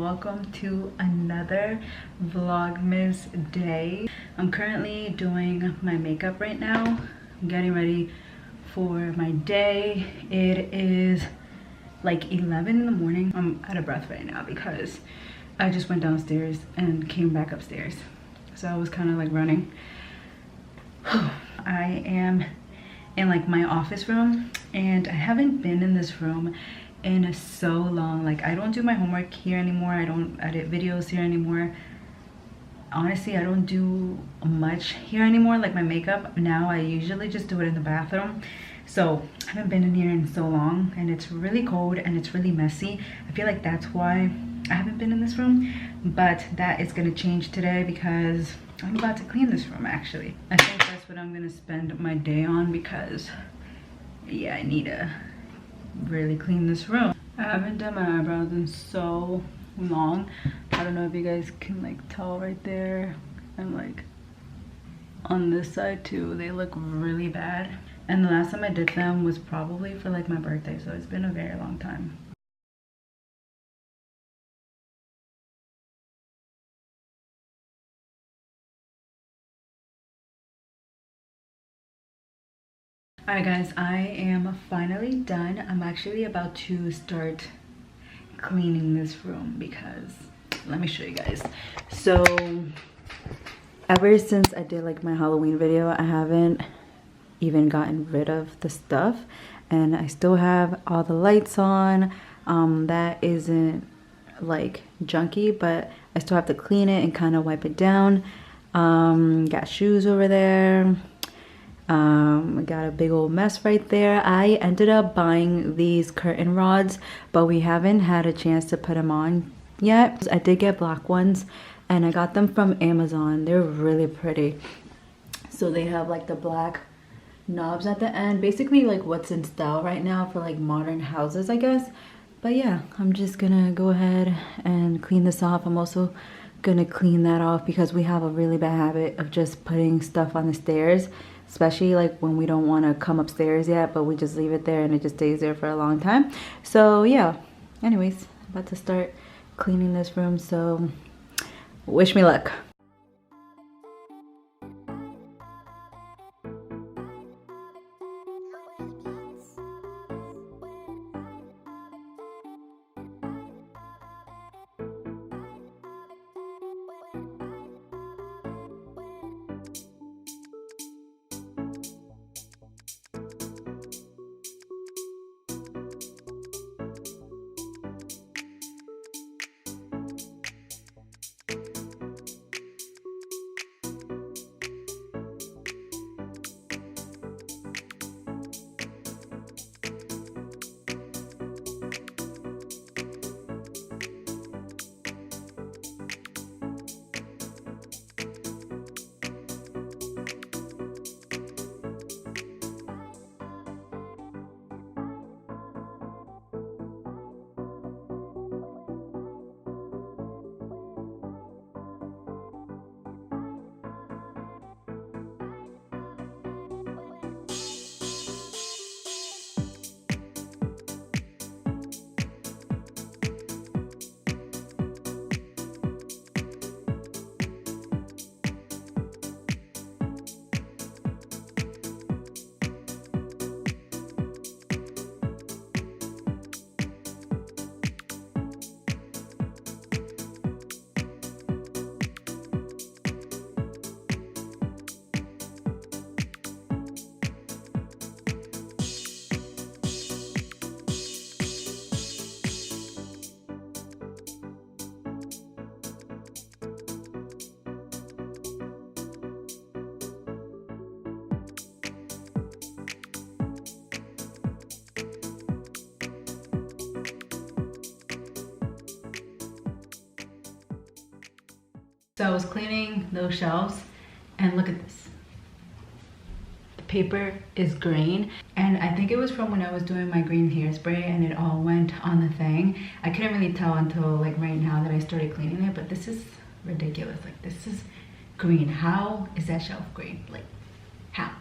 welcome to another vlogmas day. I'm currently doing my makeup right now. I'm getting ready for my day. It is like 11 in the morning. I'm out of breath right now because I just went downstairs and came back upstairs, so I was kind of like running. I am in like my office room, and I haven't been in this room in so long. Like, I don't do my homework here anymore. I don't edit videos here anymore. Honestly, I don't do much here anymore. Like my makeup now, I usually just do it in the bathroom. So I haven't been in here in so long, and it's really cold and it's really messy. I feel like that's why I haven't been in this room, but that is gonna change today because I'm about to clean this room. Actually, I think that's what I'm gonna spend my day on, because yeah, I need to really clean this room. I haven't done my eyebrows in so long. I don't know if you guys can like tell right there, and like on this side too, they look really bad. And the last time I did them was probably for like my birthday, so it's been a very long time. Alright guys, I am finally done. I'm actually about to start cleaning this room because, let me show you guys. So ever since I did like my Halloween video, I haven't even gotten rid of the stuff, and I still have all the lights on. That isn't like junky, but I still have to clean it and kind of wipe it down. Got shoes over there. I got a big old mess right there. I ended up buying these curtain rods, but we haven't had a chance to put them on yet. I did get black ones, and I got them from Amazon. They're really pretty. So they have like the black knobs at the end, basically like what's in style right now for like modern houses, I guess. But yeah, I'm just gonna go ahead and clean this off. I'm also gonna clean that off because we have a really bad habit of just putting stuff on the stairs, especially like when we don't want to come upstairs yet, but we just leave it there and it just stays there for a long time. So yeah, anyways, about to start cleaning this room, so wish me luck. So I was cleaning those shelves, and look at this. The paper is green, and I think it was from when I was doing my green hairspray and it all went on the thing. I couldn't really tell until like right now that I started cleaning it, but this is ridiculous. Like, this is green. How is that shelf green? Like, how?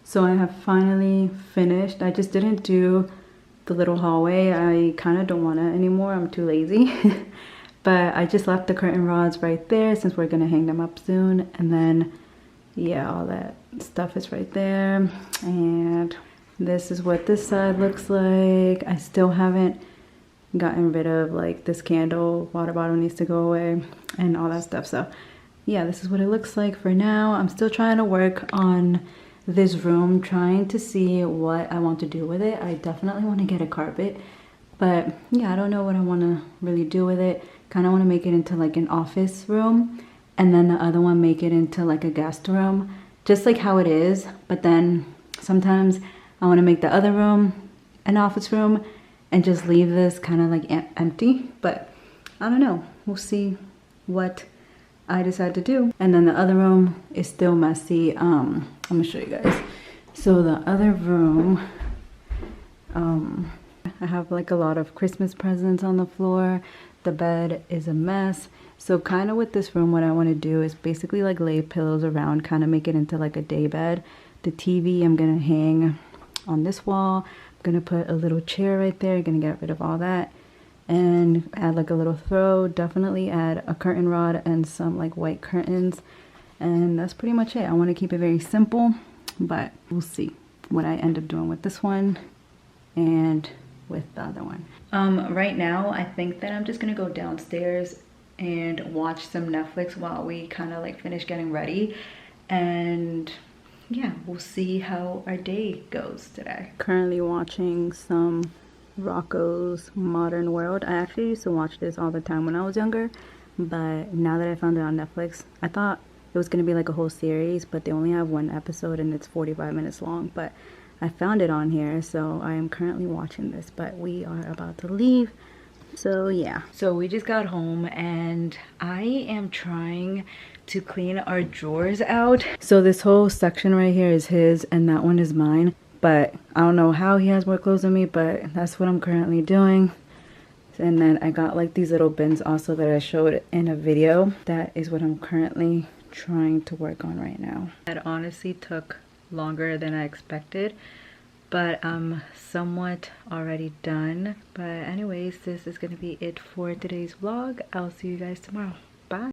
So I have finally finished. I just didn't do the little hallway. I kind of don't want it anymore. I'm too lazy. But I just left the curtain rods right there since we're gonna hang them up soon. And then, yeah, all that stuff is right there. And this is what this side looks like. I still haven't gotten rid of like this candle. Water bottle needs to go away and all that stuff. So yeah, this is what it looks like for now. I'm still trying to work on this room, trying to see what I want to do with it. I definitely want to get a carpet, but yeah, I don't know what I want to really do with it. Kind of want to make it into like an office room, and then the other one make it into like a guest room, just like how it is. But then sometimes I want to make the other room an office room and just leave this kind of like empty. But I don't know, we'll see what I decide to do. And then the other room is still messy. I'm gonna show you guys. So the other room, I have like a lot of Christmas presents on the floor. The bed is a mess. So kind of with this room, what I want to do is basically like lay pillows around, kind of make it into like a day bed. The TV I'm gonna hang on this wall. I'm gonna put a little chair right there. Gonna get rid of all that and add like a little throw. Definitely add a curtain rod and some like white curtains, and that's pretty much it. I want to keep it very simple, but we'll see what I end up doing with this one and with the other one. Right now I think that I'm just gonna go downstairs and watch some Netflix while we kind of like finish getting ready, and yeah, we'll see how our day goes today. Currently watching some Rocco's Modern World. I actually used to watch this all the time when I was younger, but now that I found it on Netflix, I thought it was going to be like a whole series, but they only have one episode and it's 45 minutes long. But I found it on here, so I am currently watching this, but we are about to leave. So yeah, so we just got home and I am trying to clean our drawers out. So this whole section right here is his and that one is mine. But I don't know how he has more clothes than me, but that's what I'm currently doing. And then I got like these little bins also that I showed in a video. That is what I'm currently trying to work on right now. That honestly took longer than I expected, but I'm somewhat already done. But anyways, this is gonna be it for today's vlog. I'll see you guys tomorrow.